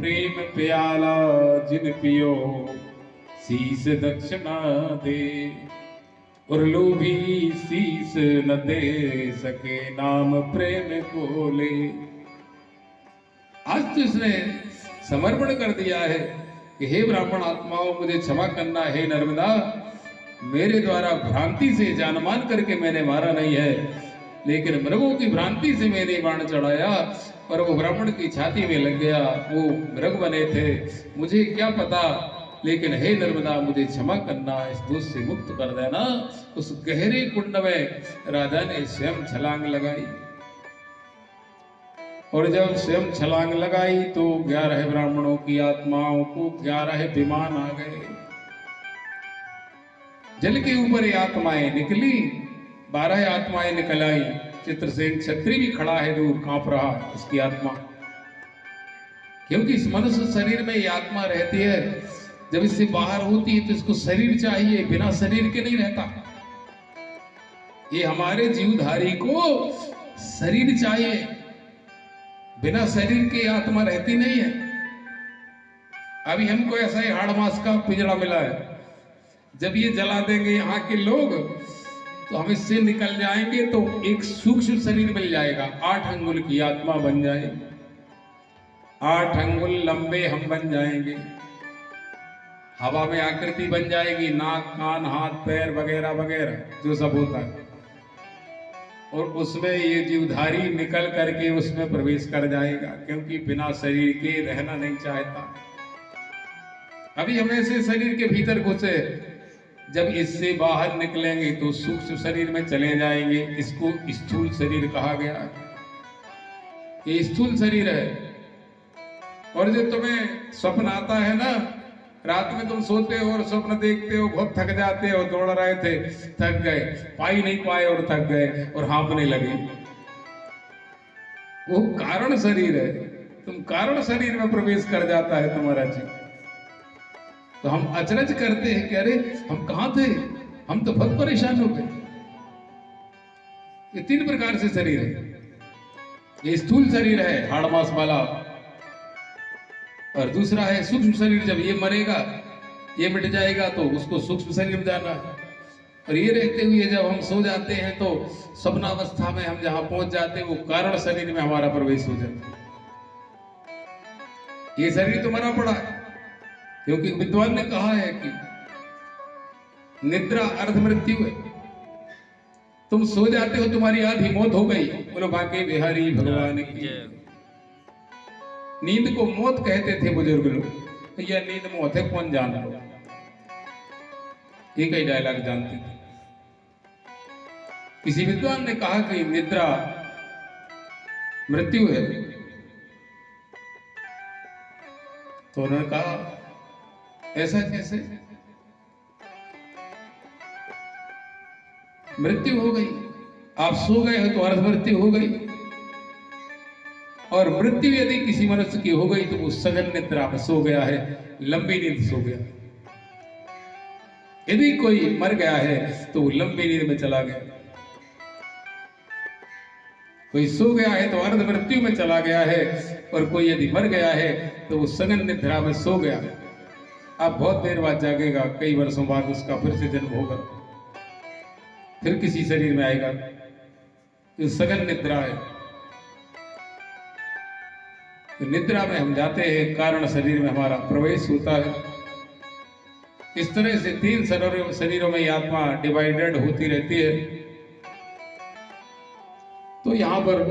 प्रेम प्याला जिन पियो शीस दक्षिणा दे, और लोभी शीस न दे सके नाम प्रेम को ले। आज तो इसने समर्पण कर दिया है कि हे ब्राह्मण आत्माओं, मुझे क्षमा करना है नर्मदा, मेरे द्वारा भ्रांति से जानमान करके मैंने मारा नहीं है, लेकिन मृगों की भ्रांति से मैंने बाण चढ़ाया और वो ब्राह्मण की छाती में लग गया। वो मृग बने थे, मुझे क्या पता, लेकिन हे नर्मदा मुझे क्षमा करना, इस दोष से मुक्त कर देना। उस गहरे कुंड में राजा ने स्वयं छलांग लगाई, और जब स्वयं छलांग लगाई तो 11 ब्राह्मणों की आत्माओं को 11 विमान आ गए। जल के ऊपर ये आत्माएं निकली, 12 आत्माएं निकल आई। चित्रसेन क्षत्रिय भी खड़ा है, दूर कांप रहा इसकी आत्मा, क्योंकि इस मनुष्य शरीर में ये आत्मा रहती है। जब इससे बाहर होती है तो इसको शरीर चाहिए, बिना शरीर के नहीं रहता। ये हमारे जीवधारी को शरीर चाहिए, बिना शरीर के आत्मा रहती नहीं है। अभी हमको ऐसा ही हाड़ मास का पिंजड़ा मिला है, जब ये जला देंगे यहाँ के लोग तो हम इससे निकल जाएंगे तो एक सूक्ष्म शरीर मिल जाएगा, 8 अंगुल की आत्मा बन जाएगी, 8 अंगुल लंबे हम बन जाएंगे, हवा में आकृति बन जाएगी, नाक कान हाथ पैर वगैरह वगैरह जो सब होता है, और उसमें ये जीवधारी निकल करके उसमें प्रवेश कर जाएगा, क्योंकि बिना शरीर के रहना नहीं चाहता। अभी हम ऐसे शरीर के भीतर घुसे, जब इससे बाहर निकलेंगे तो सूक्ष्म शरीर में चले जाएंगे। इसको स्थूल शरीर कहा गया है, ये स्थूल शरीर है। और जो तुम्हें स्वप्न आता है ना, रात में तुम सोते हो और स्वप्न देखते हो, बहुत थक जाते हो, दौड़ रहे थे थक गए, पाई नहीं पाए और थक गए और हाँफने लगे, वो कारण शरीर है। तुम कारण शरीर में प्रवेश कर जाता है तुम्हारा जीव। तो हम अचरज करते हैं कि अरे हम कहां थे, हम तो बहुत परेशान हो गए। ये 3 प्रकार से शरीर है। ये स्थूल शरीर है, हाड़ मांस वाला, और दूसरा है सूक्ष्म शरीर। जब ये मरेगा, ये मिट जाएगा तो उसको सूक्ष्म शरीर में जाना है। और ये रहते हुए जब हम सो जाते हैं तो स्वप्नावस्था में हम जहां पहुंच जाते हैं वो कारण शरीर में हमारा प्रवेश हो जाता है। ये शरीर तो मरा पड़ा है, क्योंकि विद्वान ने कहा है कि निद्रा अर्ध मृत्यु है। तुम सो जाते हो, तुम्हारी आधी मौत हो गई। बोलो बाके बिहारी भगवान की। नींद को मौत कहते थे बुजुर्ग लोग, तो यह नींद मौत है कौन जान लो, एक ही डायलॉग जानते थे। किसी विद्वान ने कहा कि निद्रा मृत्यु है, तो उन्होंने कहा ऐसा कैसे, मृत्यु हो गई, आप सो गए हो तो अर्ध मृत्यु हो गई, और मृत्यु यदि किसी मनुष्य की हो गई तो वो सघन निद्रा में सो गया है, लंबी नींद सो गया। यदि कोई मर गया है तो वो लंबी नींद में चला गया, कोई सो गया है तो अर्ध मृत्यु में चला गया है, और कोई यदि मर गया है तो वो सघन निद्रा में सो गया। अब बहुत देर बाद जागेगा, कई वर्षों बाद उसका फिर से जन्म होगा, फिर किसी शरीर में आएगा। ये सघन निद्रा है। तो निद्रा में हम जाते हैं, कारण शरीर में हमारा प्रवेश होता है। इस तरह से 3 शरीरों में आत्मा डिवाइडेड होती रहती है। तो यहाँ पर